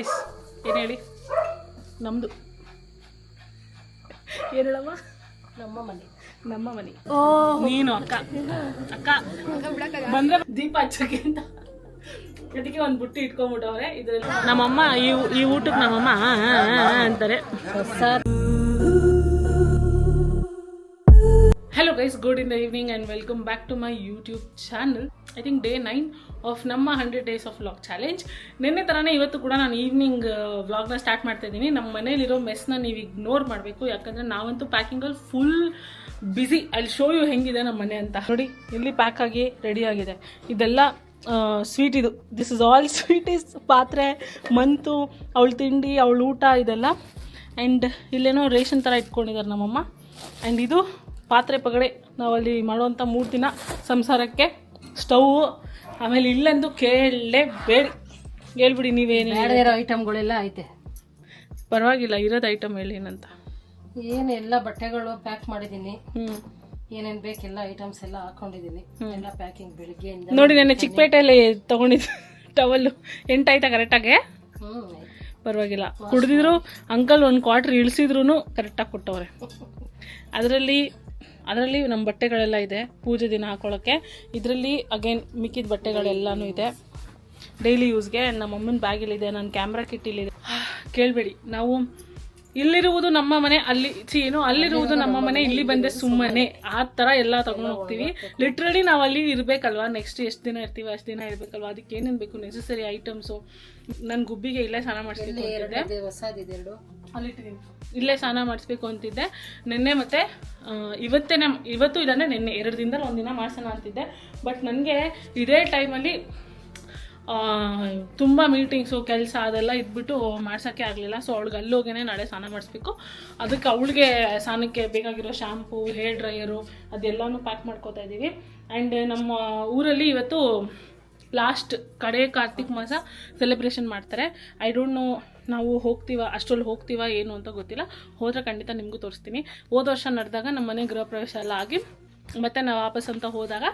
ಏನು ಹೇಳಿ ನಮ್ಮದು ಏನು ಹೇಳಮ್ಮ ನಮ್ಮ ಮನೆ ನೀನು ಅಕ್ಕ ಅಕ್ಕ ಬಂದ್ರೆ ದೀಪ ಹಚ್ಚಕ್ಕೆ ಅಂತ ಅದಕ್ಕೆ ಒಂದು ಬುಟ್ಟಿ ಇಟ್ಕೊಂಡ್ಬಿಟ್ಟವ್ರೆ ಇದ್ರಲ್ಲಿ ನಮ್ಮಮ್ಮ ಈ ಊಟಕ್ಕೆ ನಮ್ಮಮ್ಮ ಅಂತಾರೆ sir. Hello guys, good in the evening and welcome back to my YouTube channel. I think day 9 of ನಮ್ಮ 100 days of vlog challenge. ನಿನ್ನೆ ಥರನೇ ಇವತ್ತು ಕೂಡ ನಾನು ಈವ್ನಿಂಗ್ ವ್ಲಾಗ್ನ ಸ್ಟಾರ್ಟ್ ಮಾಡ್ತಾ ಇದ್ದೀನಿ. ನಮ್ಮ ಮನೇಲಿರೋ ಮೆಸ್ನ ನೀವು ಇಗ್ನೋರ್ ಮಾಡಬೇಕು, ಯಾಕಂದರೆ ನಾವಂತೂ ಪ್ಯಾಕಿಂಗಲ್ಲಿ ಫುಲ್ ಬ್ಯುಸಿ. ಅಲ್ಲಿ ಶೋ ಯು ಹೆಂಗಿದೆ ನಮ್ಮ ಮನೆ ಅಂತ ನೋಡಿ. ಇಲ್ಲಿ ಪ್ಯಾಕ್ ಆಗಿ ರೆಡಿ ಆಗಿದೆ. ಇದೆಲ್ಲ ಸ್ವೀಟ್. ಇದು this is all sweet. Is ಪಾತ್ರೆ, ಮಂತು, ಅವಳ ತಿಂಡಿ, ಅವಳ ಊಟ ಇದೆಲ್ಲ. ಆ್ಯಂಡ್ ಇಲ್ಲೇನೋ ರೇಷನ್ ಥರ ಇಟ್ಕೊಂಡಿದ್ದಾರೆ ನಮ್ಮಮ್ಮ. ಆ್ಯಂಡ್ ಇದು ಪಾತ್ರೆ ಪಗಡೆ ನಾವಲ್ಲಿ ಮಾಡುವಂಥ 3 ದಿನ ಸಂಸಾರಕ್ಕೆ ಸ್ಟೌವು. ಆಮೇಲೆ ಇಲ್ಲಂದು ಕೇಳಲೇಬೇಡಿ, ಹೇಳ್ಬಿಡಿ ನೀವೇನು ಇರೋ ಐಟಮ್ಗಳೆಲ್ಲ ಐತೆ. ಪರವಾಗಿಲ್ಲ, ಇರೋದು ಐಟಮ್ ಹೇಳಿ ಏನಂತ. ಏನು ಎಲ್ಲ ಬಟ್ಟೆಗಳು ಪ್ಯಾಕ್ ಮಾಡಿದ್ದೀನಿ. ಏನೇನು ಬೇಕೆಲ್ಲ ಐಟಮ್ಸ್ ಎಲ್ಲ ಹಾಕೊಂಡಿದ್ದೀನಿ. ಎಲ್ಲ ಪ್ಯಾಕಿಂಗ್ ಬೆಳಿಗ್ಗೆಯಿಂದ ನೋಡಿ. ನೆನ್ನೆ ಚಿಕ್ಕಪೇಟೆಯಲ್ಲಿ ತೊಗೊಂಡಿದ್ದು ಟವಲ್ಲು 8 ಆಯ್ತಾ ಕರೆಕ್ಟಾಗೆ? ಪರವಾಗಿಲ್ಲ, ಕುಡ್ದಿದ್ರು ಅಂಕಲ್ 1 ಕ್ವಾರ್ಟರ್ ಇಳಿಸಿದ್ರು ಕರೆಕ್ಟಾಗಿ ಕೊಟ್ಟವ್ರೆ. ಅದರಲ್ಲಿ ನಮ್ಮ ಬಟ್ಟೆಗಳೆಲ್ಲ ಇದೆ ಪೂಜೆ ದಿನ ಹಾಕೊಳ್ಳೋಕ್ಕೆ. ಇದರಲ್ಲಿ ಅಗೇನ್ ಮಿಕ್ಕಿದ ಬಟ್ಟೆಗಳೆಲ್ಲನೂ ಇದೆ ಡೈಲಿ ಯೂಸ್ಗೆ. ನಮ್ಮ ಅಮ್ಮನ ಬ್ಯಾಗಲ್ಲಿದೆ, ನನ್ನ ಕ್ಯಾಮ್ರಾ ಕಿಟ್ಟಿಲ್ಲಿದೆ. ಕೇಳಬೇಡಿ, ನಾವು ಇಲ್ಲಿರುವುದು ನಮ್ಮ ಮನೆ, ಅಲ್ಲಿರುವುದು ನಮ್ಮ ಮನೆ, ಇಲ್ಲಿ ಬಂದೆ ಸುಮ್ಮನೆ ಆ ಥರ ಎಲ್ಲ ತಗೊಂಡು ಹೋಗ್ತೀವಿ. ಲಿಟ್ರಲಿ ನಾವು ಅಲ್ಲಿ ಇರಬೇಕಲ್ವಾ, ನೆಕ್ಸ್ಟ್ ಎಷ್ಟು ದಿನ ಇರ್ತೀವಿ ಅಷ್ಟು ದಿನ ಇರಬೇಕಲ್ವಾ. ಅದಕ್ಕೆ ಏನೇನು ಬೇಕು ನೆಸೆಸರಿ ಐಟಮ್ಸು. ನನ್ನ ಗುಬ್ಬಿಗೆ ಇಲ್ಲೇ ಸ್ನಾನ ಮಾಡಿಸ್ಬೇಕು ಅಂತಿದ್ದೆ, ಇಲ್ಲೇ ಸ್ನಾನ ಮಾಡಿಸ್ಬೇಕು ಅಂತಿದ್ದೆ ನಿನ್ನೆ. ಮತ್ತು ಇವತ್ತು ಇಲ್ಲಾಂದರೆ ನಿನ್ನೆ 2 ದಿನದಲ್ಲಿ 1 ದಿನ ಮಾಡ್ಸೋಣ ಅಂತಿದ್ದೆ. ಬಟ್ ನನಗೆ ಇದೇ ಟೈಮಲ್ಲಿ ತುಂಬ ಮೀಟಿಂಗ್ಸು ಕೆಲಸ ಅದೆಲ್ಲ ಇದ್ಬಿಟ್ಟು ಮಾಡ್ಸೋಕ್ಕೆ ಆಗಲಿಲ್ಲ. ಸೊ ಅವಳಿಗೆ ಅಲ್ಲೋಗೇ ನಾಳೆ ಸ್ನಾನ ಮಾಡಿಸ್ಬೇಕು. ಅದಕ್ಕೆ ಅವಳಿಗೆ ಸ್ನಾನಕ್ಕೆ ಬೇಕಾಗಿರೋ ಶಾಂಪೂ, ಹೇರ್ ಡ್ರೈಯರು ಅದೆಲ್ಲನೂ ಪ್ಯಾಕ್ ಮಾಡ್ಕೋತಾ ಇದ್ದೀವಿ. ಆ್ಯಂಡ್ ನಮ್ಮ ಊರಲ್ಲಿ ಇವತ್ತು ಲಾಸ್ಟ್ ಕಡೆ ಕಾರ್ತಿಕ್ ಮಾಸ ಸೆಲೆಬ್ರೇಷನ್ ಮಾಡ್ತಾರೆ. ಐ ಡೋಂಟ್ ನೋ ನಾವು ಅಷ್ಟರಲ್ಲಿ ಹೋಗ್ತೀವ ಏನು ಅಂತ ಗೊತ್ತಿಲ್ಲ. ಹೋದರೆ ಖಂಡಿತ ನಿಮಗೂ ತೋರಿಸ್ತೀನಿ. ಹೋದ ವರ್ಷ ನಡೆದಾಗ ನಮ್ಮ ಮನೆ ಗೃಹ ಪ್ರವೇಶ ಎಲ್ಲ ಆಗಿ ಮತ್ತು ನಾವು ವಾಪಸ್ ಅಂತ ಹೋದಾಗ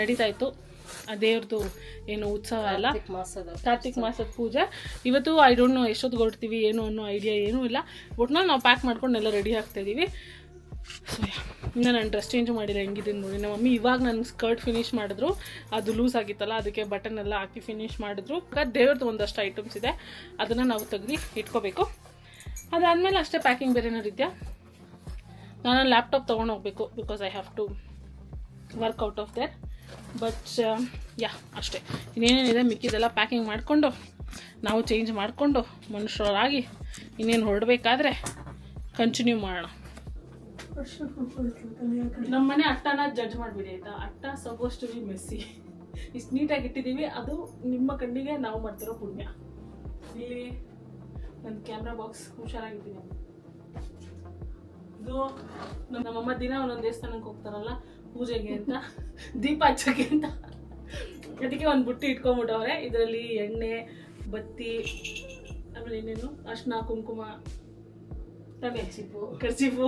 ನಡೀತಾ ಇತ್ತು ಆ ದೇವ್ರದ್ದು ಏನು ಉತ್ಸವ ಎಲ್ಲ, ಕಾರ್ತಿಕ್ ಮಾಸದ ಪೂಜೆ. ಇವತ್ತು ಐ ಡೋಂಟ್ ನೋ ಎಷ್ಟೊತ್ತಿಗೆ ಹೊರಡ್ತೀವಿ ಏನು ಅನ್ನೋ ಐಡಿಯಾ ಏನೂ ಇಲ್ಲ. ಒಟ್ನಲ್ಲಿ ನಾವು ಪ್ಯಾಕ್ ಮಾಡ್ಕೊಂಡೆಲ್ಲ ರೆಡಿ ಆಗ್ತಾಯಿದ್ದೀವಿ. ಸೊ ಇನ್ನು ನಾನು ಡ್ರೆಸ್ ಚೇಂಜ್ ಮಾಡಿಲ್ಲ, ಹೆಂಗಿದ್ದೀನಿ ನೋಡಿ. ನಮ್ಮ ಮಮ್ಮಿ ಇವಾಗ ನನ್ನ ಸ್ಕರ್ಟ್ ಫಿನಿಶ್ ಮಾಡಿದ್ರು, ಅದು ಲೂಸ್ ಆಗಿತ್ತಲ್ಲ, ಅದಕ್ಕೆ ಬಟನ್ ಎಲ್ಲ ಹಾಕಿ ಫಿನಿಶ್ ಮಾಡಿದ್ರು. ದೇವ್ರದ್ದು ಒಂದಷ್ಟು ಐಟಮ್ಸ್ ಇದೆ, ಅದನ್ನು ನಾವು ತೆಗ್ದು ಇಟ್ಕೋಬೇಕು. ಅದಾದಮೇಲೆ ಅಷ್ಟೇ ಪ್ಯಾಕಿಂಗ್ ಬೇರೆ ಏನಾರು ಇದೆಯಾ. ನಾನು ಲ್ಯಾಪ್ಟಾಪ್ ತೊಗೊಂಡು ಹೋಗಬೇಕು, because I have to work out of there. But ಅಷ್ಟೇ. ಇನ್ನೇನೇನಿದೆ ಮಿಕ್ಕಿದೆಲ್ಲ ಪ್ಯಾಕಿಂಗ್ ಮಾಡಿಕೊಂಡು ನಾವು ಚೇಂಜ್ ಮಾಡಿಕೊಂಡು ಮನುಷ್ಯರಾಗಿ ಇನ್ನೇನು ಹೊರಡಬೇಕಾದ್ರೆ ಕಂಟಿನ್ಯೂ ಮಾಡೋಣ. ನಮ್ಮ ಮನೆ ಅಟ್ಟನ ಜಡ್ಜ್ ಮಾಡಿಬಿಡಿ ಆಯಿತಾ. ಅಟ್ಟ ಸಪೋಸ್ ಟು ಬಿ ಮೆಸ್ಸಿ. ಇಷ್ಟು ನೀಟಾಗಿ ಇಟ್ಟಿದ್ದೀವಿ, ಅದು ನಿಮ್ಮ ಕಣ್ಣಿಗೆ ನಾವು ಮಾಡ್ತಿರೋ ಪುಣ್ಯ. ಇಲ್ಲಿ ನನ್ನ ಕ್ಯಾಮ್ರಾ ಬಾಕ್ಸ್ ಹುಷಾರಾಗಿದ್ದೀನಿ. ಇದು ನಮ್ಮಮ್ಮ ದಿನ ಒಂದೊಂದು ದೇವಸ್ಥಾನಕ್ಕೆ ಹೋಗ್ತಾರಲ್ಲ ಪೂಜೆಗೆ ಅಂತ, ದೀಪ ಹಚ್ಚೋಕ್ಕೆ ಅಂತ, ಅದಕ್ಕೆ ಒಂದು ಬುಟ್ಟಿ ಇಟ್ಕೊಂಡ್ಬಿಟ್ಟವ್ರೆ. ಇದರಲ್ಲಿ ಎಣ್ಣೆ, ಬತ್ತಿ, ಆಮೇಲೆ ಏನೇನು ಅರ್ಶಿನ, ಕುಂಕುಮ, ಕರ್ಚೀಫು,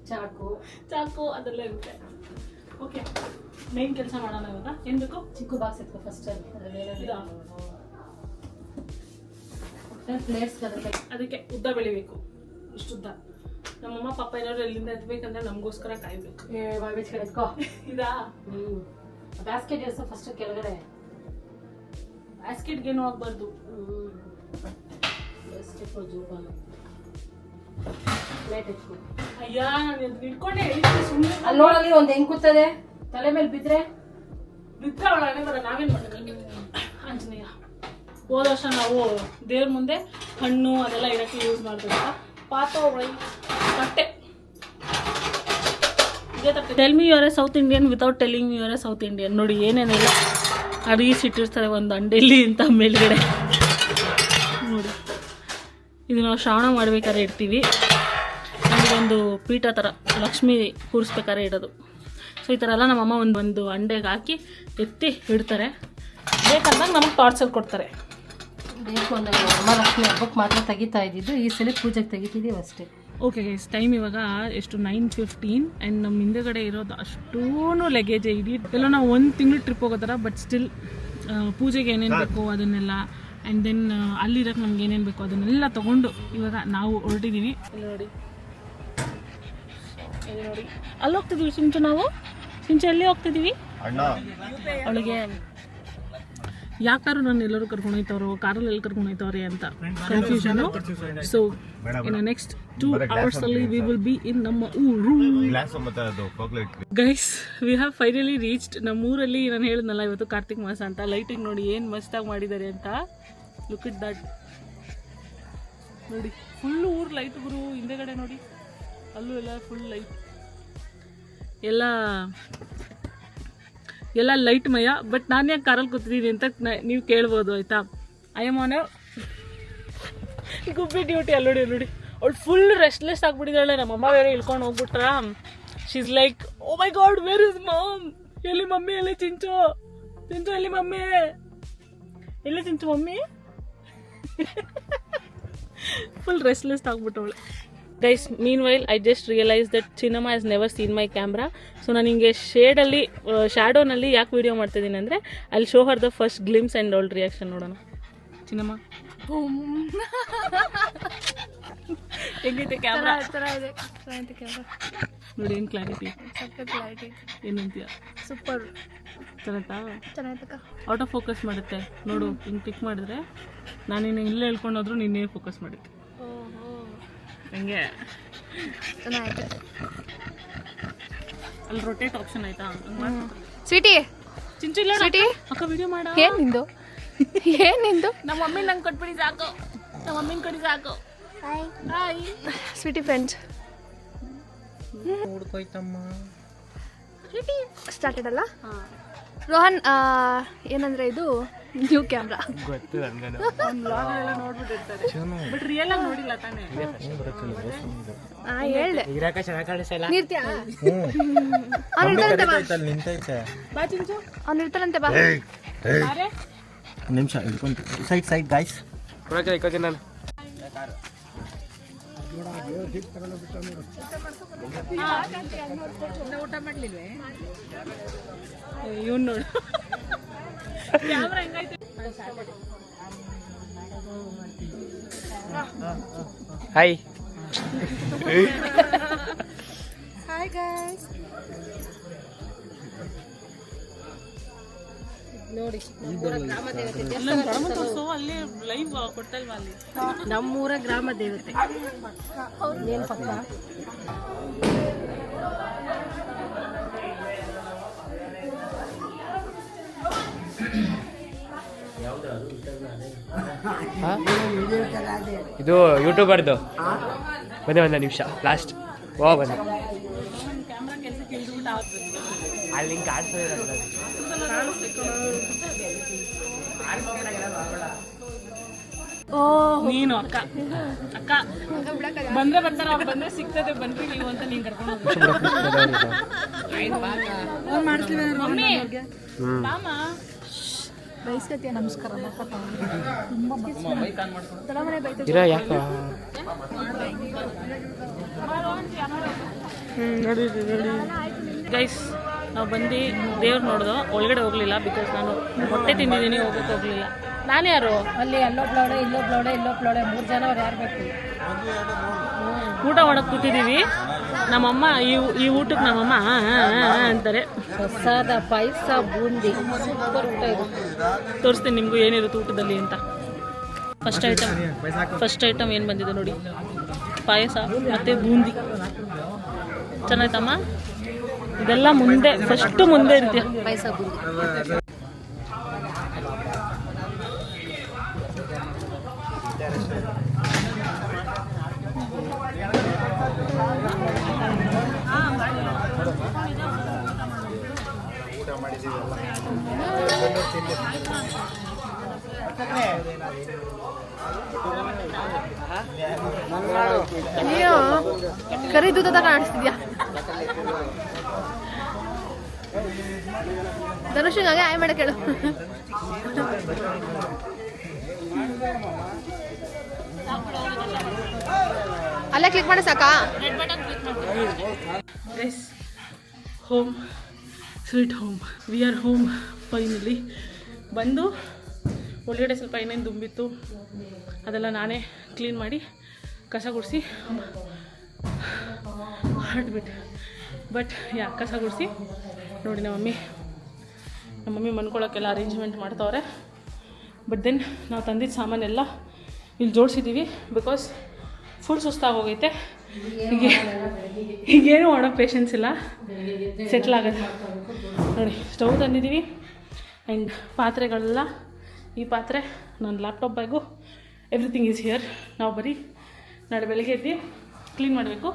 ಚಾಕು ಅದೆಲ್ಲ ಇರುತ್ತೆ. ಓಕೆ, ಮೇನ್ ಕೆಲಸ ಮಾಡೋಣ ಇವಾಗ. ಏನು ಬೇಕು? ಚಿಕ್ಕ ಬಾಕ್ಸ್ ಎತ್ಕೊ ಫಸ್ಟ್. ಅದಕ್ಕೆ ಉದ್ದ ಬೆಳಿಬೇಕು, ಇಷ್ಟುದ್ದ. ನಮ್ಮಮ್ಮ ಪಾಪ ಏನಾದ್ರು ಎಲ್ಲಿಂದ ಎತ್ಬೇಕಂದ್ರೆ ನಮಗೋಸ್ಕರ ಕಾಯ್ಬೇಕು. ಇದಾ ಬ್ಯಾಸ್ಕೆಟ್ ಇರಿಸೋ ಫಸ್ಟ್ ಕೆಳಗಡೆ. ಬ್ಯಾಸ್ಕೆಟ್ಗೇನು ಹೋಗ್ಬಾರ್ದು. ಅಯ್ಯ, ನಾನು ಇಟ್ಕೊಂಡೆ ಸುಮ್ಮನೆ. ಅಲ್ಲಿ ನೋಡಲ್ಲಿ ಒಂದು ಹೆಂಗ್ ಕೂತದೆ, ತಲೆ ಮೇಲೆ ಬಿದ್ರೆ ಒಳಗಡೆ ಬರ. ನಾವೇನು ಮಾಡೋದು? ಆಂಜನೇಯ, ಹೋದ ವರ್ಷ ನಾವು ದೇವ್ರ ಮುಂದೆ ಹಣ್ಣು ಅದೆಲ್ಲ ಇಡಕ್ಕೆ ಯೂಸ್ ಮಾಡ್ಬೇಕು. ಪಾತ್ರೆ ತಟ್ಟೆ. Tell me you are a South Indian without telling me you are a South Indian. ನೋಡಿ ಏನೇನಿಲ್ಲ ಅಡಿಗೆ ಇಟ್ಟಿರ್ತಾರೆ ಒಂದು ಅಂಡೆಲ್ಲಿ ಅಂತ ಮೇಲ್ಗಡೆ ನೋಡಿ. ಇದು ನಾವು ಶ್ರಾವಣ ಮಾಡ್ಬೇಕಾದ್ರೆ ಇಡ್ತೀವಿ. ಒಂದು ಪೀಠ ಥರ ಲಕ್ಷ್ಮಿ ಕೂರಿಸ್ಬೇಕಾದ್ರೆ ಇಡೋದು. ಸೊ ಈ ಥರ ಎಲ್ಲ ನಮ್ಮಮ್ಮ ಒಂದು ಅಂಡೆಗೆ ಹಾಕಿ ಎತ್ತಿ ಇಡ್ತಾರೆ. ಬೇಕಂದಾಗ ನಮಗೆ ಟಾರ್ಚರ್ ಕೊಡ್ತಾರೆ. ಬೇಕು ಅಂದಾಗ ವರಮಹಾಲಕ್ಷ್ಮಿ ಹಬ್ಬಕ್ಕೆ ಮಾತ್ರ ತೆಗಿತಾ ಇದ್ದಿದ್ದು, ಈ ಸಲ ಪೂಜೆಗೆ ತೆಗಿತಿದ್ದೀವಿ ಅಷ್ಟೇ. ಓಕೆ ಗೈಸ್, ಟೈಮ್ ಇವಾಗ ಎಷ್ಟು 9:15 ಆ್ಯಂಡ್ ನಮ್ಮ ಹಿಂದೆಗಡೆ ಇರೋದು ಅಷ್ಟೂ ಲಗೇಜ್ ಇಡೀ ಎಲ್ಲ ನಾವು 1 ತಿಂಗಳು ಟ್ರಿಪ್ ಹೋಗೋ ಥರ. ಬಟ್ ಸ್ಟಿಲ್ ಪೂಜೆಗೆ ಏನೇನು ಬೇಕು ಅದನ್ನೆಲ್ಲ ಆ್ಯಂಡ್ ದೆನ್ ಅಲ್ಲಿರೋಕ್ಕೆ ನಮ್ಗೆ ಏನೇನು ಬೇಕೋ ಅದನ್ನೆಲ್ಲ ತೊಗೊಂಡು ಇವಾಗ ನಾವು ಹೊರಟಿದ್ದೀವಿ. ಇಲ್ಲಿ ನೋಡಿ, ಇಲ್ಲಿ ನೋಡಿ, ಅಲ್ಲಿ ಹೋಗ್ತಿದ್ದೀವಿ ಸಿಂಚು. ನಾವು ಸಿಂಚು ಎಲ್ಲಿ ಹೋಗ್ತಿದ್ದೀವಿ? ಅವಳಿಗೆ ಯಾಕಾರು ನಾನು ಎಲ್ಲರೂ ಕರ್ಕೊಂಡು ಹೋಯ್ತವ್ರು, ಕಾರಲ್ಲಿ ಎಲ್ಲಿ ಕರ್ಕೊಂಡು ಹೋಯ್ತವ್ರೆ ಅಂತ ಕನ್ಫ್ಯೂಷನು. ಸೊ ಇನ್ನು ನೆಕ್ಸ್ಟ್ 2 hours ಅಲ್ಲಿ ವಿ ವಿಲ್ ಬಿ ಇನ್ ನಮ್ಮ ಊರು. Guys, we have finally reached ನಮ್ಮೂರಲ್ಲಿ. ನಾನು ಹೇಳಿದ್ನಲ್ಲ ಇವತ್ತು ಕಾರ್ತಿಕ್ ಮಾಸ ಅಂತ. ಲೈಟಿಂಗ್ ನೋಡಿ ಏನು ಮಸ್ತಾಗಿ ಮಾಡಿದ್ದಾರೆ ಅಂತ. Look at that. ನೋಡಿ ಫುಲ್ಲು ಊರು ಲೈಟ್ ಗುರು. ಹಿಂದೆಗಡೆ ನೋಡಿ, ಅಲ್ಲೂ ಎಲ್ಲ ಫುಲ್ ಲೈಟ್, ಎಲ್ಲ ಲೈಟ್ ಮಯ. ಬಟ್ ನಾನು ಯಾಕೆ ಕಾರಲ್ಲಿ ಕೂತಿದ್ದೀನಿ ಅಂತ ನೀವು ಕೇಳ್ಬೋದು, ಆಯಿತಾ. I am on Gubbi duty. ಅಲ್ಲಿ ನೋಡಿ, ಅವಳು ಫುಲ್ ರೆಸ್ಟ್ಲೆಸ್ ಆಗಿಬಿಟ್ಟಿದ್ದಾಳೆ. ನಮ್ಮಮ್ಮ ಬೇರೆ ಇಳ್ಕೊಂಡು ಹೋಗ್ಬಿಟ್ರ. She is like, oh my God, where is mom? ಎಲ್ಲಿ ಮಮ್ಮಿ? ಎಲ್ಲಿ ಚಿಂಚು? ಚಿಂಚು ಎಲ್ಲಿ ಮಮ್ಮಿ? ಎಲ್ಲಿ ಚಿಂಚು ಮಮ್ಮಿ? ಫುಲ್ ರೆಸ್ಟ್ಲೆಸ್ ಆಗಿಬಿಟ್ಟವಳು. Guys, mean while I just realise that Chinnamma has never seen my camera. So ನಾನು ಹಿಂಗೆ ಶ್ಯಾಡೋನಲ್ಲಿ ಯಾಕೆ ವೀಡಿಯೋ ಮಾಡ್ತಿದ್ದೀನಿ ಅಂದರೆ ಅಲ್ಲಿ show her the first glimpse and all reaction. ನೋಡೋಣ ಚಿನ್ನಮ್ಮ, ಹೆಂಗೈತೆ ಕ್ಯಾಮ್ರಾ? ನೋಡಿ ಏನು ಕ್ಲಾರಿಟಿ, ಏನಂತೀಯ? ಸೂಪರ್, ಚೆನ್ನಾಯ್ತಾ? ಔಟ್ ಆಫ್ ಫೋಕಸ್ ಮಾಡುತ್ತೆ ನೋಡು. ಹಿಂಗೆ ಕ್ಲಿಕ್ ಮಾಡಿದ್ರೆ ನಾನು ಇನ್ನು ಇಲ್ಲೇ ಹೇಳ್ಕೊಂಡೋದ್ರು ನಿನ್ನೇ ಫೋಕಸ್ ಮಾಡುತ್ತೆ. ಹಂಗೆ ಚೆನ್ನಾಗಿದೆ. ಅಲ್ಲಿ ರೊಟೇಟ್ ಆಪ್ಷನ್ ಆಯ್ತಾ? ಸ್ವೀಟಿ, ಚಿಂಚು ಇಲ್ಲ ಸ್ವೀಟಿ, ಅಕ್ಕ ವಿಡಿಯೋ ಮಾಡ. ಏನ್ ನಿಂದು? ನಮ್ಮ ಮಮ್ಮಿ ನಂಗೆ ಕೊಟ್ಬಿಡಿ ಸಾಕು, ನಮ್ಮ ಮಮ್ಮಿನ ಕೊಡಿ ಸಾಕು. Hi sweetie friends. ಹುಡ್ಕೋಯ್ತಮ್ಮ. ಸ್ವೀಟಿ ಸ್ಟಾರ್ಟೆಡ್ ಅಲ್ಲ ರೋಹನ್. ಏನಂದ್ರೆ ಇದು ನ್ಯೂ ಕ್ಯಾಮ್ರಾ. ಬಟ್ ರಿಯಲ್ ಆಗಿ ನೋಡಿಲ್ಲ ತಾನೇ. ಹೇಳ್ದೆ ಬಾ ಚಿಂಚು, ಅವ್ನು ಇರ್ತಾನಂತೆ. ಬಾ ನಿಮಿಷ ಸೈಡ್ ಗೈಸ್. ಊಟ ಮಾಡ್ಲಿಲ್ವೇ? ಇವನ್ ನೋಡು ಕ್ಯಾಮ್ರಾ ಹೆಂಗೈತೆ. Hi hi guys. ನೋಡಿ, ನಮ್ಮೂರ ಗ್ರಾಮ ದೇವತೆ ತೋರಿಸು. ಅಲ್ಲಿ ಲೈವ್ ಕೊಡ್ತಾ ಇಲ್ವಾ? ಅಲ್ಲಿ ನಮ್ಮೂರ ಗ್ರಾಮ ದೇವತೆ ಏನ್ ಪಕ್ಕ. ಇದು ಯೂಟ್ಯೂಬರ್ದು. ಬಂದೆ ಒಂದು ನಿಮಿಷ ಲಾಸ್ಟ್. ಓ ಬಂದೆ ಕ್ಯಾಮ್ರಾ ಕೆಲಸಕ್ಕೆ ಇಳಿದ್ಬಿಟ್ಟು ಅಲ್ಲಿ ಹಿಂಗೆ ಕಾಡ್ತದೆ. ನೀನು ಅಕ್ಕ ಬಂದ್ರೆ ಬರ್ತಾರ, ಅವ್ರು ಬಂದ್ರೆ ಸಿಗ್ತದೆ. ಬನ್ರಿ ನೀವು ಅಂತ ನೀನ್ ಕರ್ಕೊಂಡು ಮಮ್ಮಿ ರಾಮ ಬಯಸ್ಕತಿಯ ನಮಸ್ಕಾರ. ಇರ ಯಾಕ ನೋಡಿ ಗೈಸ್, ನಾವು ಬಂದು ದೇವ್ರು ನೋಡ್ದು. ಒಳಗಡೆ ಹೋಗ್ಲಿಲ್ಲ ಬಿಕಾಸ್ ನಾನು ಹೊಟ್ಟೆ ತಿಂದಿದ್ದೀನಿ, ಹೋಗಕ್ಕೆ ಹೋಗ್ಲಿಲ್ಲ. ನಾನು ಯಾರು ಅಲ್ಲಿ ಅಲ್ಲೊಬ್ಳವಳೆ, ಇಲ್ಲೊಬ್ಳವಳೆ, 3 ಜನ ಅವ್ರು ಯಾರು ಬೇಕು? ಊಟ ಮಾಡಕ್ಕೆ ಕೂತಿದ್ದೀವಿ. ನಮ್ಮಮ್ಮ ಈ ಊಟಕ್ಕೆ ನಮ್ಮಮ್ಮ ಅಂತಾರೆ. ಪ್ರಸಾದ, ಪಾಯಸ, ಬೂಂದಿ, ಸೂಪರ್ ಊಟ ಇದು. ತೋರಿಸ್ತೀನಿ ನಿಮಗೂ ಏನಿರುತ್ತೆ ಊಟದಲ್ಲಿ ಅಂತ. ಫಸ್ಟ್ ಐಟಮ್ ಏನು ಬಂದಿದೆ ನೋಡಿ, ಪಾಯಸ ಮತ್ತು ಬೂಂದಿ. ಚೆನ್ನಾಯ್ತಮ್ಮ. ಇದೆಲ್ಲ ಮುಂದೆ, ಫಸ್ಟು ಮುಂದೆ ಇರುತ್ತೆ ಪಾಯಸ, ಬೂಂದಿ. ಅಯ್ಯೋ ಕರಿ ದೂತ ಕಾಣಿಸ್ತಿದ್ಯಾ? ಧನುಷಂಗೆ ಆಯ್ ಮಾಡಕ್ಕೆ ಹೇಳು. ಅಲ್ಲೇ ಕ್ಲಿಕ್ ಮಾಡಿ ಸಾಕಾ? Home, sweet home. We are home finally. ಬಂದು ಒಳಗಡೆ ಸ್ವಲ್ಪ ಏನೇನು ತುಂಬಿತ್ತು ಅದೆಲ್ಲ ನಾನೇ ಕ್ಲೀನ್ ಮಾಡಿ ಕಸ ಗುಡಿಸಿ ಹೊರಟ್ಬಿಟ್ಟೆ. ಬಟ್ ಕಸ ಗುಡಿಸಿ ನೋಡಿ ನಮ್ಮ ಮಮ್ಮಿ ಮನ್ಕೊಳ್ಳೋಕ್ಕೆಲ್ಲ ಅರೇಂಜ್ಮೆಂಟ್ ಮಾಡ್ತವ್ರೆ. ಬಟ್ ದೆನ್ ನಾವು ತಂದಿದ್ದ ಸಾಮಾನೆಲ್ಲ ಇಲ್ಲಿ ಜೋಡಿಸಿದ್ದೀವಿ ಬಿಕಾಸ್ ಫುಲ್ ಸುಸ್ತಾಗೋಗೈತೆ. ಈಗೇನು ಮಾಡೋ ಪೇಷನ್ಸ್ ಇಲ್ಲ, ಸೆಟ್ಲ್ ಆಗೋದು. ನೋಡಿ ಸ್ಟವ್ ತಂದಿದ್ದೀವಿ ಆ್ಯಂಡ್ ಪಾತ್ರೆಗಳೆಲ್ಲ, ಈ ಪಾತ್ರೆ ನನ್ನ laptop bag, everything is here. ನಾವು ಬರೀ ನಾಳೆ ಬೆಳಗ್ಗೆ ಎದ್ದು ಕ್ಲೀನ್ ಮಾಡಬೇಕು.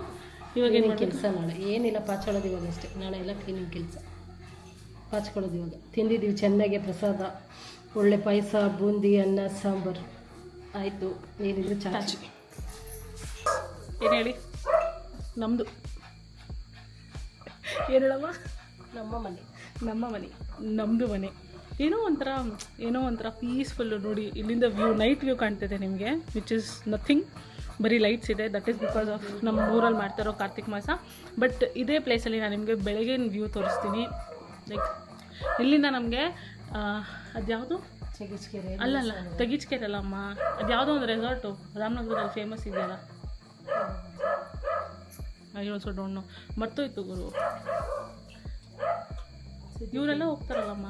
ಇವಾಗ ಏನು ಕೆಲಸ ನಾಳೆ ಏನಿಲ್ಲ, ಪಾಚ್ಕೊಳ್ಳೋದು ಇವಾಗ ಅಷ್ಟೇ. ನಾಳೆ ಎಲ್ಲ ಕ್ಲೀನಿಂಗ್ ಕೆಲಸ, ಪಾಚ್ಕೊಳ್ಳೋದು ಇವಾಗ. ತಿಂದಿದ್ದೀವಿ ಚೆನ್ನಾಗೆ ಪ್ರಸಾದ, ಒಳ್ಳೆ ಪಾಯಸ, ಬೂಂದಿ, ಅನ್ನ, ಸಾಂಬಾರು ಆಯಿತು. ಏನಿದ್ರು ಚಾಚಿ. ಏನು ಹೇಳಿ, ನಮ್ಮದು ಏನು ಹೇಳಮ್ಮ, ನಮ್ಮ ಮನೆ ನಮ್ಮದು ಮನೆ. ಏನೋ ಒಂಥರ ಪೀಸ್ಫುಲ್ಲು. ನೋಡಿ ಇಲ್ಲಿಂದ ವ್ಯೂ, ನೈಟ್ ವ್ಯೂ ಕಾಣ್ತಿದೆ ನಿಮಗೆ, ವಿಚ್ ಇಸ್ ನಥಿಂಗ್, ಬರೀ ಲೈಟ್ಸ್ ಇದೆ. ದಟ್ ಈಸ್ ಬಿಕಾಸ್ ಆಫ್ ನಮ್ಮ ಊರಲ್ಲಿ ಮಾಡ್ತಾರೋ ಕಾರ್ತಿಕ್ ಮಾಸ. ಬಟ್ ಇದೇ ಪ್ಲೇಸಲ್ಲಿ ನಾನು ನಿಮಗೆ ಬೆಳಗಿನ ವ್ಯೂ ತೋರಿಸ್ತೀನಿ. ಲೈಕ್ ಇಲ್ಲಿಂದ ನಮಗೆ ಅದ್ಯಾವುದು ಚಗಿಸ್ಕೆರೆ, ಅಲ್ಲಲ್ಲ ತೆಗಿಚ್ಕೆರೆ ಅಲ್ಲಮ್ಮ, ಅದ್ಯಾವುದೋ ಒಂದು ರೆಸಾರ್ಟು ರಾಮನಗರದಲ್ಲಿ ಫೇಮಸ್ ಇದೆಯಲ್ಲ, ಅಯ್ಯೋ ಸೊ ಡೋಂಟ್ ನೋ, ಮರ್ತೋಯ್ತು ಗುರು. ಇವರೆಲ್ಲ ಹೋಗ್ತಾರಲ್ಲಮ್ಮ,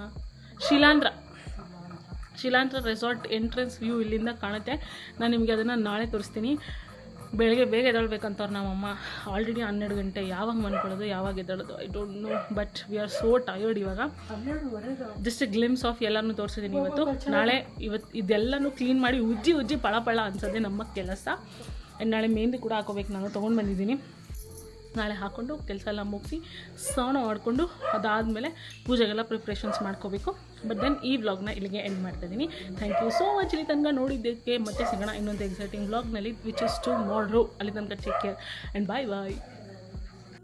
ಶಿಲಾಂಧ್ರ ರೆಸಾರ್ಟ್ ಎಂಟ್ರೆನ್ಸ್ ವ್ಯೂ ಇಲ್ಲಿಂದ ಕಾಣುತ್ತೆ. ನಾನು ನಿಮಗೆ ಅದನ್ನು ನಾಳೆ ತೋರಿಸ್ತೀನಿ. ಬೆಳಗ್ಗೆ ಬೇಗ ಎದ್ದೇಳ್ಬೇಕಂತವ್ರು ನಮ್ಮಮ್ಮ. ಆಲ್ರೆಡಿ 12 ಗಂಟೆ. ಯಾವಾಗ ಮನ್ಕೊಳ್ಳೋದು, ಯಾವಾಗ ಎದ್ದೇಳೋದು, I don't know. But we are so tired ಇವಾಗ. ಜಸ್ಟ್ ಗ್ಲಿಮ್ಸ್ ಆಫ್ ಎಲ್ಲನೂ ತೋರಿಸಿದ್ದೀನಿ ಇವತ್ತು. ನಾಳೆ ಇದೆಲ್ಲನೂ ಕ್ಲೀನ್ ಮಾಡಿ ಉಜ್ಜಿ ಪಳ ಅನ್ಸೋದೆ ನಮ್ಮ ಕೆಲಸ. ಆ್ಯಂಡ್ ನಾಳೆ ಮೆಹಂದಿ ಕೂಡ ಹಾಕೋಬೇಕು, ನಾನು ತೊಗೊಂಡು ಬಂದಿದ್ದೀನಿ. ನಾಳೆ ಹಾಕ್ಕೊಂಡು ಕೆಲಸ ಎಲ್ಲ ಮುಗಿಸಿ ಸ್ನಾನ ಮಾಡಿಕೊಂಡು ಅದಾದಮೇಲೆ ಪೂಜೆಗೆಲ್ಲ ಪ್ರಿಪ್ರೇಷನ್ಸ್ ಮಾಡ್ಕೋಬೇಕು. ಬಟ್ ದೆನ್ ಈ ವ್ಲಾಗ್ನ ಇಲ್ಲಿಗೆ ಎಂಡ್ ಮಾಡ್ತಾಯಿದ್ದೀನಿ. ಥ್ಯಾಂಕ್ ಯು ಸೋ ಮಚ್ ಇಲ್ಲಿ ತನಕ ನೋಡಿದ್ದಕ್ಕೆ. ಮತ್ತೆ ಸಿಗೋಣ ಇನ್ನೊಂದು ಎಕ್ಸೈಟಿಂಗ್ ವ್ಲಾಗ್ನಲ್ಲಿ, ವಿಚ್ ಇಸ್ ಟುಮಾರೋ. ಅಲ್ಲಿ ತನಕ ಟೇಕ್ ಕೇರ್ ಆ್ಯಂಡ್ ಬಾಯ್.